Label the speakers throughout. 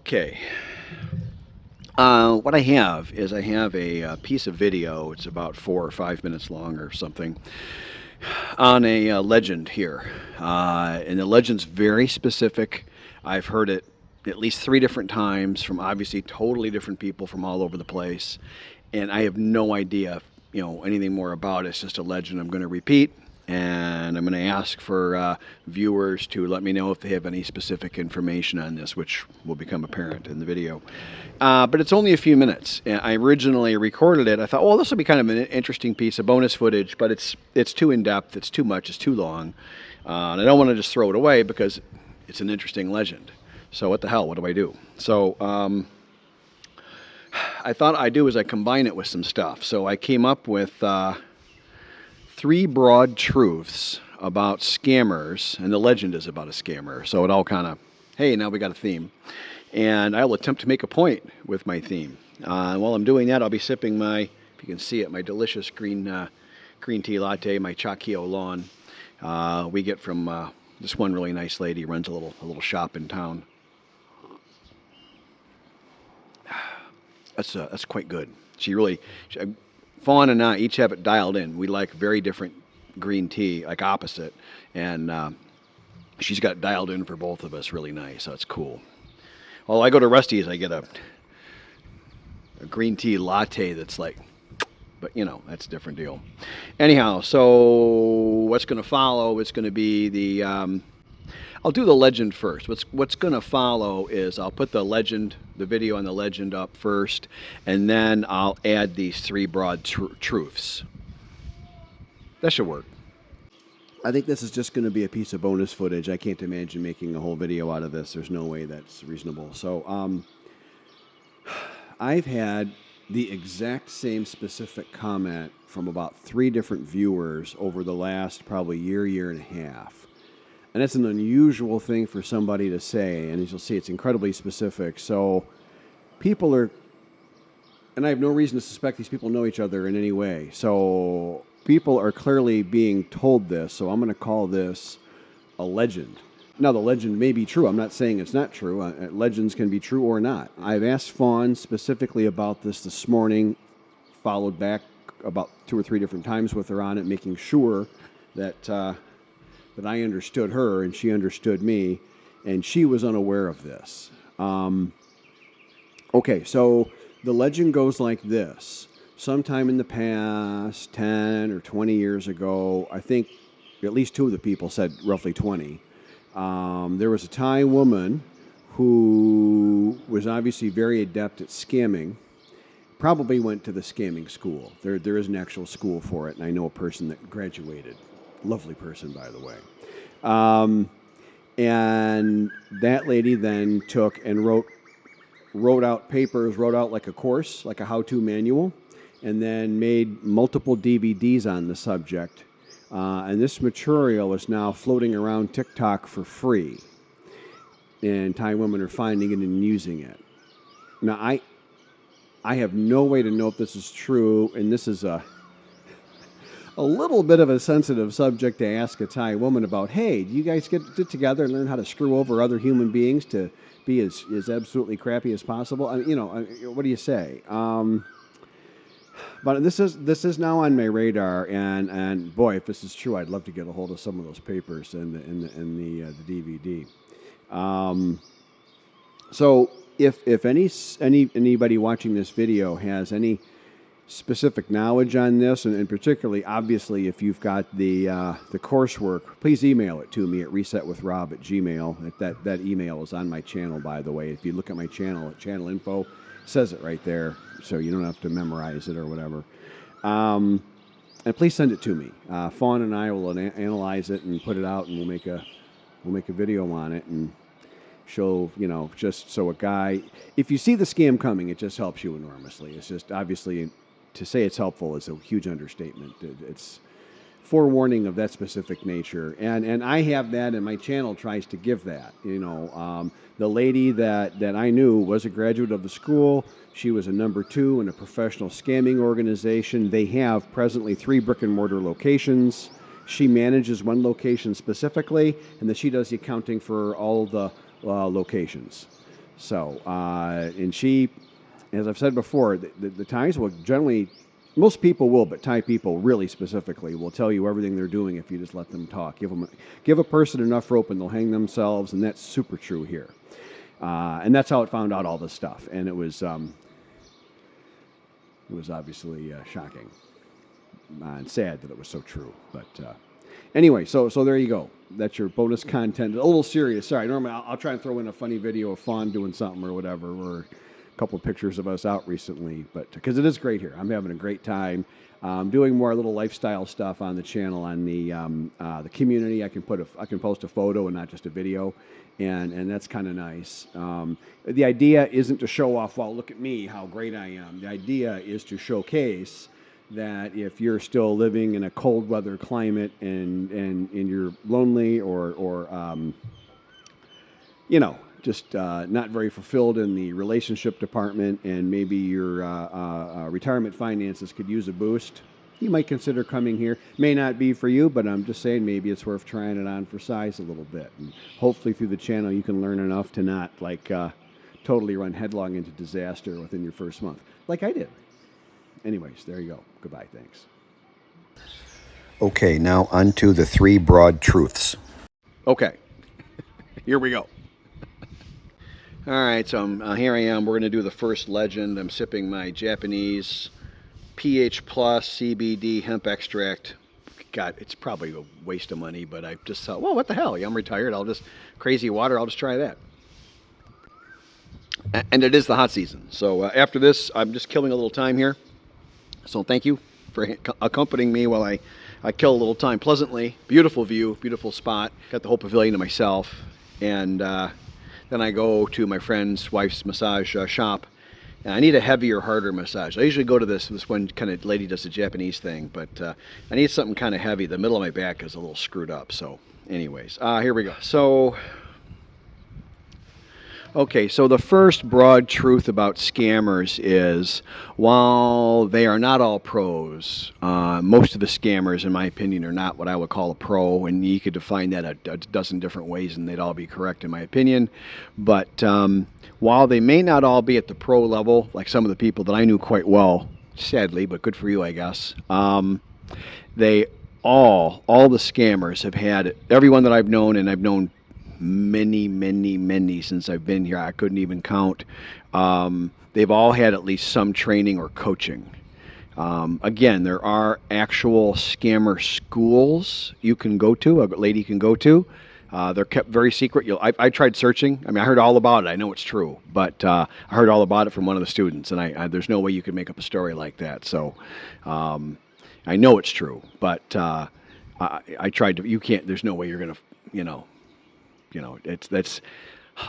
Speaker 1: Okay. What I have is I have a piece of video. It's about 4 or 5 minutes long or something on a legend here. And the legend's very specific. I've heard it at least 3 different times from obviously totally different people from all over the place. And I have no idea, anything more about it. It's just a legend I'm going to repeat. And I'm going to ask for viewers to let me know if they have any specific information on this, which will become apparent in the video. But it's only a few minutes. I originally recorded it. I thought, well, this will be kind of an interesting piece of bonus footage, but it's too in depth. It's too much. It's too long, and I don't want to just throw it away because it's an interesting legend. So what the hell? What do I do? So I thought I'd do is I combine it with some stuff. So I came up with 3 broad truths about scammers, and the legend is about a scammer. So it all kind of, hey, now we got a theme. And I'll attempt to make a point with my theme. While I'm doing that, I'll be sipping my, if you can see it, my delicious green tea latte, my Chakio Lawn. We get from this one really nice lady who runs a little shop in town. That's quite good. Fawn and I each have it dialed in. We like very different green tea, like opposite, and she's got it dialed in for both of us really nice. So it's cool. Well, I go to Rusty's, I get a green tea latte that's like, but that's a different deal. Anyhow, so what's going to follow is going to be I'll do the legend first. What's going to follow is I'll put the video on the legend up first, and then I'll add these 3 broad truths. That should work. I think this is just going to be a piece of bonus footage. I can't imagine making a whole video out of this. There's no way that's reasonable. So I've had the exact same specific comment from about 3 different viewers over the last probably year and a half. And that's an unusual thing for somebody to say. And as you'll see, it's incredibly specific. So people are, and I have no reason to suspect these people know each other in any way. So people are clearly being told this, so I'm going to call this a legend. Now, the legend may be true. I'm not saying it's not true. Legends can be true or not. I've asked Fawn specifically about this morning, followed back about 2 or 3 different times with her on it, making sure that I understood her and she understood me, and she was unaware of this. Okay, so the legend goes like this. Sometime in the past, 10 or 20 years ago, I think at least 2 of the people said roughly 20, there was a Thai woman who was obviously very adept at scamming, probably went to the scamming school. There is an actual school for it, and I know a person that graduated. Lovely person, by the way. And that lady then took and wrote out papers, wrote out like a course, like a how-to manual, and then made multiple DVDs on the subject. And this material is now floating around TikTok for free. And Thai women are finding it and using it. Now, I have no way to know if this is true, and this is a little bit of a sensitive subject to ask a Thai woman about. Hey, do you guys get together and learn how to screw over other human beings to be as absolutely crappy as possible? What do you say? But this is now on my radar, and boy, if this is true, I'd love to get a hold of some of those papers and the DVD. So if anybody watching this video has any specific knowledge on this, and particularly, obviously, if you've got the coursework, please email it to me at resetwithrob@gmail. That email is on my channel, by the way. If you look at my channel, at channel info, says it right there, so you don't have to memorize it or whatever. And please send it to me. Fawn and I will analyze it and put it out, and we'll make a video on it and show, just so a guy, if you see the scam coming, it just helps you enormously. It's just, obviously, to say it's helpful is a huge understatement. It's forewarning of that specific nature, and I have that, and my channel tries to give that. The lady that I knew was a graduate of the school. She was a number 2 in a professional scamming organization. They have presently 3 brick-and-mortar locations. She manages one location specifically, and then she does the accounting for all the locations. So, and she, as I've said before, the Thais will generally, most people will, but Thai people really specifically will tell you everything they're doing if you just let them talk. Give a person enough rope and they'll hang themselves, and that's super true here. And that's how it found out all this stuff, and it was obviously shocking and sad that it was so true. But anyway, so there you go. That's your bonus content. A little serious. Sorry, normally I'll try and throw in a funny video of Fawn doing something or whatever, or a couple of pictures of us out recently. But because it is great here, I'm having a great time. Doing more little lifestyle stuff on the channel, on the community. I can post a photo and not just a video, and that's kind of nice. The idea isn't to show off, well, look at me, how great I am. The idea is to showcase that if you're still living in a cold weather climate and you're lonely or just not very fulfilled in the relationship department, and maybe your retirement finances could use a boost, you might consider coming here. May not be for you, but I'm just saying maybe it's worth trying it on for size a little bit. And hopefully through the channel you can learn enough to not totally run headlong into disaster within your first month, like I did. Anyways, there you go. Goodbye. Thanks.
Speaker 2: Okay, now on to the 3 broad truths.
Speaker 1: Okay. Here we go. All right, so here I am. We're going to do the first legend. I'm sipping my Japanese pH plus CBD hemp extract. God, it's probably a waste of money, but I just thought, well, what the hell? I'm retired. Crazy water, I'll just try that. And it is the hot season. So after this, I'm just killing a little time here. So thank you for accompanying me while I kill a little time pleasantly. Beautiful view, beautiful spot. Got the whole pavilion to myself. And then I go to my friend's wife's massage shop. And I need a heavier, harder massage. I usually go to this one kind of lady does the Japanese thing, but I need something kind of heavy. The middle of my back is a little screwed up. So anyways, here we go. So okay, so the first broad truth about scammers is, while they are not all pros, most of the scammers, in my opinion, are not what I would call a pro, and you could define that a dozen different ways, and they'd all be correct, in my opinion. But while they may not all be at the pro level, like some of the people that I knew quite well, sadly, but good for you, I guess, they all the scammers have had, everyone that I've known, and I've known many since I've been here, I couldn't even count. They've all had at least some training or coaching. Again, there are actual scammer schools you can go to, a lady can go to. They're kept very secret. I tried searching. I mean, I heard all about it. I know it's true, but I heard all about it from one of the students, and there's no way you could make up a story like that. So I know it's true, but I tried to. You can't. There's no way you're gonna. That's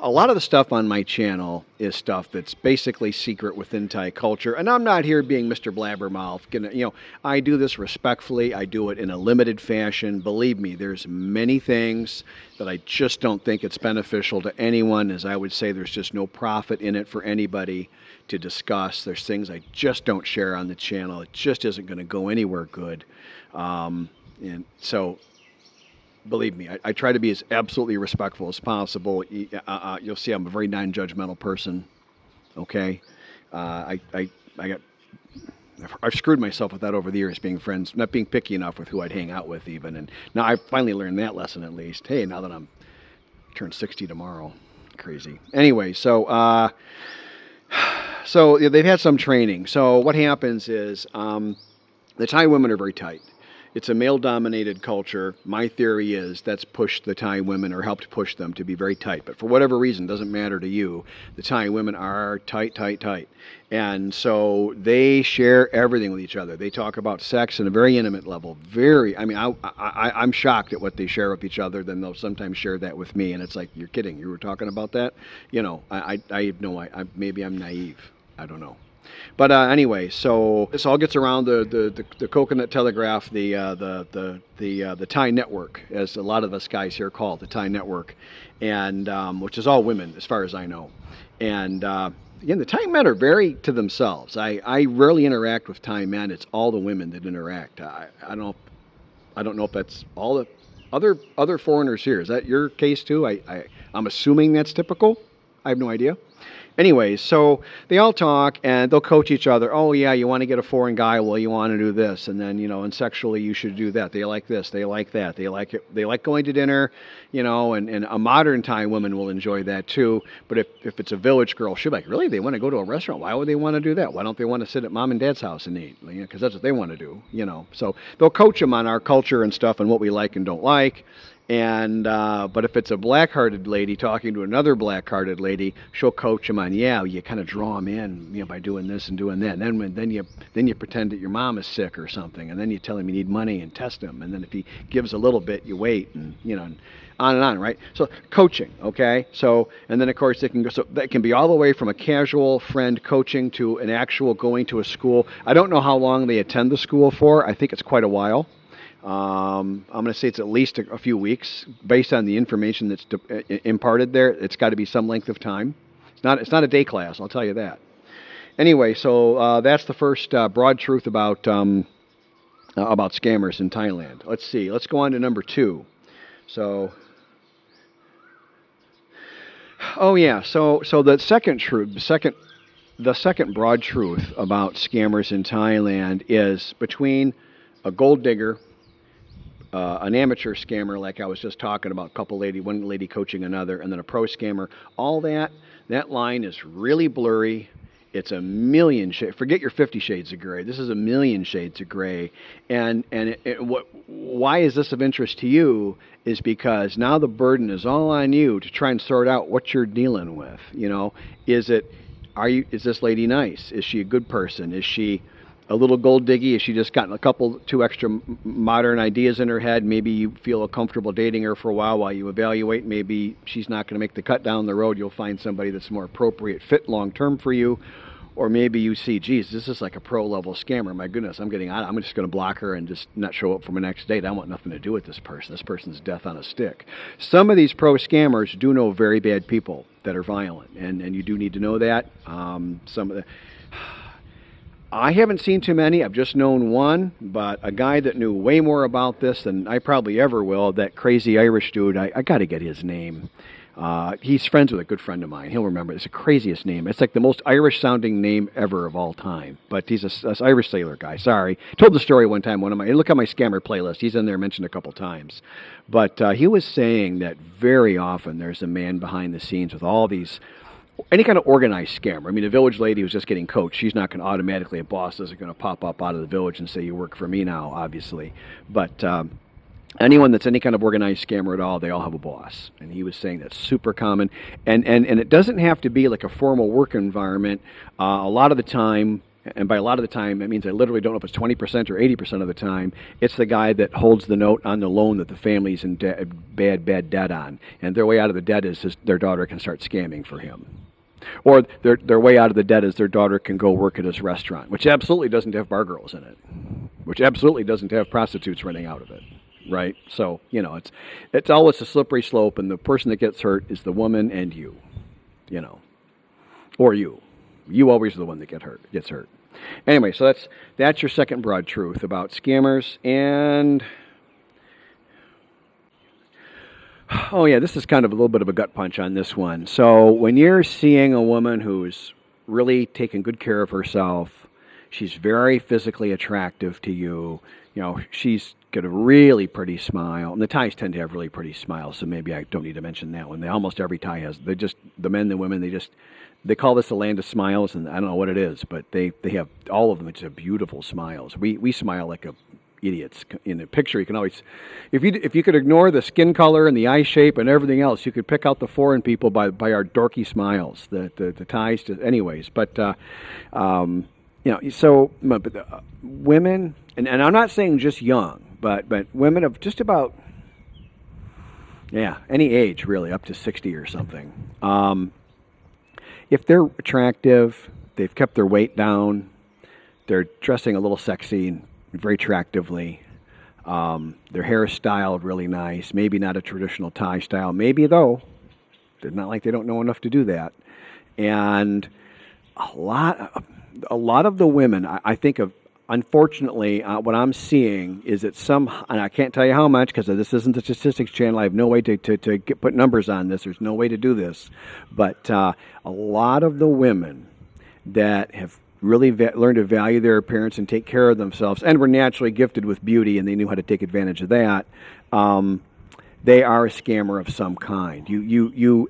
Speaker 1: a lot of the stuff on my channel is stuff that's basically secret within Thai culture. And I'm not here being Mr. Blabbermouth. I do this respectfully. I do it in a limited fashion. Believe me, there's many things that I just don't think it's beneficial to anyone. As I would say, there's just no profit in it for anybody to discuss. There's things I just don't share on the channel. It just isn't going to go anywhere good. And so, believe me, I try to be as absolutely respectful as possible. You'll see I'm a very non-judgmental person. Okay, I've screwed myself with that over the years, being friends, not being picky enough with who I'd hang out with even. And now I've finally learned that lesson at least. Hey, now that I'm turned 60 tomorrow, crazy. Anyway, so they've had some training. So what happens is the Thai women are very tight. It's a male-dominated culture. My theory is that's pushed the Thai women, or helped push them to be very tight. But for whatever reason, doesn't matter to you, the Thai women are tight. And so they share everything with each other. They talk about sex in a very intimate level. I'm shocked at what they share with each other. Then they'll sometimes share that with me, and it's like, you're kidding. You were talking about that? I have no. Maybe I'm naive. I don't know. But anyway, so this all gets around the Coconut Telegraph, the Thai network, as a lot of us guys here call it, the Thai network, and which is all women as far as I know. And again, the Thai men are very to themselves. I rarely interact with Thai men. It's all the women that interact. I don't know if that's all the other foreigners here. Is that your case too? I'm assuming that's typical. I have no idea. Anyways, so they all talk and they'll coach each other. Oh yeah, you want to get a foreign guy? Well, you want to do this, and then and sexually you should do that. They like this, they like that, they like it. They like going to dinner, and a modern Thai woman will enjoy that too. But if it's a village girl, she'll be like, really? They want to go to a restaurant? Why would they want to do that? Why don't they want to sit at mom and dad's house and eat? Because that's what they want to do. So they'll coach them on our culture and stuff and what we like and don't like. And but if it's a black-hearted lady talking to another black-hearted lady, she'll coach them on, yeah, you kind of draw them in, by doing this and doing that. And then you pretend that your mom is sick or something, and then you tell him you need money and test him. And then if he gives a little bit, you wait, and and on, right? So coaching, okay. So and then of course it can go. So that can be all the way from a casual friend coaching to an actual going to a school. I don't know how long they attend the school for. I think it's quite a while. I'm going to say it's at least a few weeks, based on the information that's imparted there. It's got to be some length of time. It's not a day class, I'll tell you that. Anyway, so that's the first broad truth about scammers in Thailand. Let's see. Let's go on to number 2. So, oh yeah. So the second truth, the second broad truth about scammers in Thailand is between a gold digger, an amateur scammer, like I was just talking about, one lady coaching another, and then a pro scammer. All that line is really blurry. It's a million shades. Forget your 50 shades of gray. This is a million shades of gray. And why is this of interest to you? Is because now the burden is all on you to try and sort out what you're dealing with. Is this lady nice? Is she a good person? Is she a little gold diggy? Is she just gotten two extra modern ideas in her head? Maybe you feel comfortable dating her for a while you evaluate. Maybe she's not going to make the cut down the road. You'll find somebody that's more appropriate fit long term for you. Or maybe you see, geez, this is like a pro level scammer. My goodness, I'm getting out. I'm just going to block her and just not show up for my next date. I want nothing to do with this person. This person's death on a stick. Some of these pro scammers do know very bad people that are violent, and you do need to know that. I haven't seen too many. I've just known one, but a guy that knew way more about this than I probably ever will, that crazy Irish dude, I got to get his name. He's friends with a good friend of mine. He'll remember. It's the craziest name. It's like the most Irish-sounding name ever of all time. But he's a Irish sailor guy. Sorry. Told the story one time. Look at my scammer playlist. He's in there mentioned a couple times. But he was saying that very often there's a man behind the scenes with all these, any kind of organized scammer. I mean, a village lady who's just getting coached, she's not going to automatically, a boss isn't going to pop up out of the village and say, you work for me now, obviously. But anyone that's any kind of organized scammer at all, they all have a boss. And he was saying that's super common. And it doesn't have to be like a formal work environment. A lot of the time, and by a lot of the time, it means I literally don't know if it's 20% or 80% of the time, it's the guy that holds the note on the loan that the family's in bad debt on. And their way out of the debt is their daughter can start scamming for him. Or their way out of the debt is their daughter can go work at his restaurant, which absolutely doesn't have bar girls in it, which absolutely doesn't have prostitutes running out of it, right? So, it's always a slippery slope, and the person that gets hurt is the woman and you, or you. You always are the one that gets hurt. Anyway, so that's your second broad truth about scammers. And oh yeah, this is kind of a little bit of a gut punch on this one. So when you're seeing a woman who's really taking good care of herself, she's very physically attractive to you. She's got a really pretty smile, and the Thais tend to have really pretty smiles. So maybe I don't need to mention that one. Almost every Thai has. The men, the women, they call this the land of smiles, and I don't know what it is, but they have all of them. Just have beautiful smiles. We smile like idiots. In a picture, you can always, if you could ignore the skin color and the eye shape and everything else, you could pick out the foreign people by our dorky smiles. The Thais, anyways. But women, and I'm not saying just young, but women of just about any age really, up to 60 or something. If they're attractive, they've kept their weight down, they're dressing a little sexy and very attractively, their hair is styled really nice, maybe not a traditional Thai style, maybe though, it's not like they don't know enough to do that. And a lot of the women, I think of unfortunately, what I'm seeing is that and I can't tell you how much because this isn't the statistics channel. I have no way to put numbers on this. There's no way to do this. But a lot of the women that have really learned to value their appearance and take care of themselves, and were naturally gifted with beauty, and they knew how to take advantage of that. They are a scammer of some kind.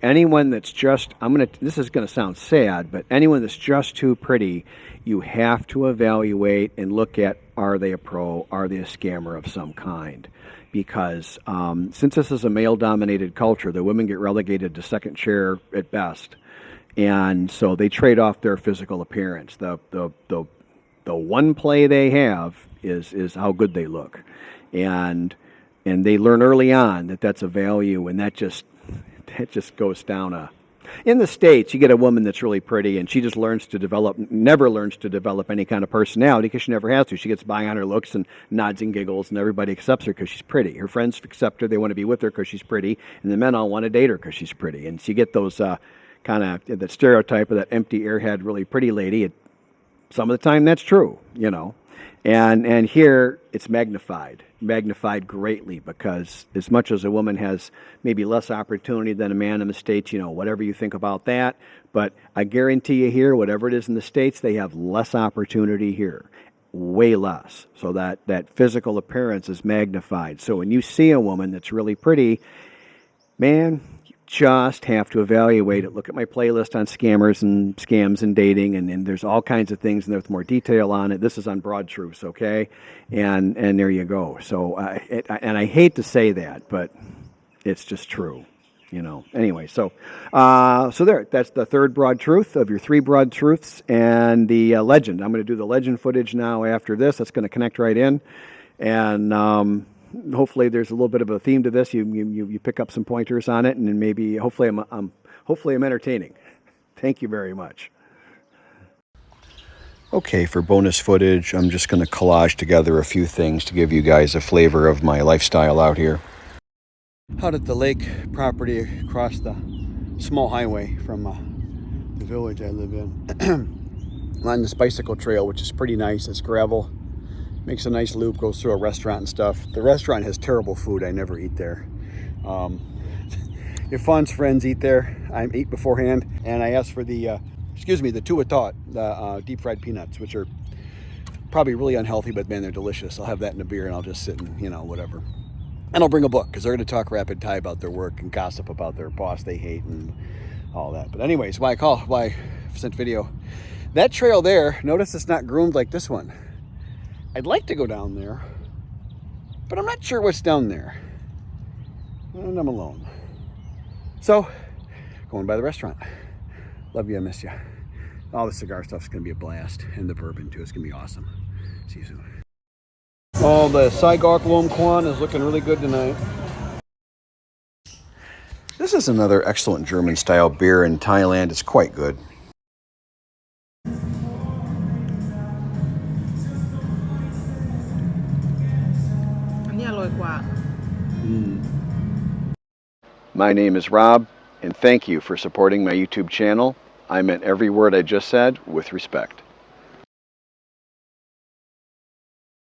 Speaker 1: Anyone that's just, this is gonna sound sad, but anyone that's just too pretty, you have to evaluate and look at, are they a pro, are they a scammer of some kind? Because since this is a male-dominated culture, the women get relegated to second chair at best. And so they trade off their physical appearance. The one play they have is how good they look. And they learn early on that that's a value, and that just goes down in the States, you get a woman that's really pretty, and she just never learns to develop any kind of personality because she never has to. She gets by on her looks and nods and giggles, and everybody accepts her because she's pretty. Her friends accept her; they want to be with her because she's pretty, and the men all want to date her because she's pretty. And so you get those kind of that stereotype of that empty, airhead, really pretty lady. Some of the time, that's true, And here it's magnified greatly, because as much as a woman has maybe less opportunity than a man in the States, whatever you think about that, but I guarantee you here, whatever it is in the States, they have less opportunity here, way less. So that physical appearance is magnified. So when you see a woman that's really pretty, man, just have to evaluate it. Look at my playlist on scammers and scams and dating, and there's all kinds of things in there with more detail on it. This is on broad truths, okay? And there you go. So, and I hate to say that, but it's just true, Anyway, so there. That's the third broad truth of your three broad truths, and the legend. I'm going to do the legend footage now after this. That's going to connect right in, and hopefully there's a little bit of a theme to this. You pick up some pointers on it, and then maybe hopefully I'm entertaining. Thank you very much.
Speaker 2: Okay, for bonus footage, I'm just going to collage together a few things to give you guys a flavor of my lifestyle out here. Out at the lake property across the small highway from the village I live in. On this bicycle trail, which is pretty nice. It's gravel. Makes a nice loop, goes through a restaurant and stuff. The restaurant has terrible food. I never eat there. Your Fawn's friends eat there. I eat beforehand, and I asked for the tuatot, the deep fried peanuts, which are probably really unhealthy, but man, they're delicious. I'll have that in a beer, and I'll just sit and, whatever. And I'll bring a book, because they're going to talk rapid Thai about their work and gossip about their boss they hate and all that. But anyways, why I sent video. That trail there, notice it's not groomed like this one. I'd like to go down there, but I'm not sure what's down there. And I'm alone. So, going by the restaurant. Love you, I miss you. All the cigar stuff's going to be a blast. And the bourbon, too. It's going to be awesome. See you soon. Oh, the Saigok Lom Kwan is looking really good tonight. This is another excellent German-style beer in Thailand. It's quite good. My name is Rob, and thank you for supporting my YouTube channel. I meant every word I just said with respect.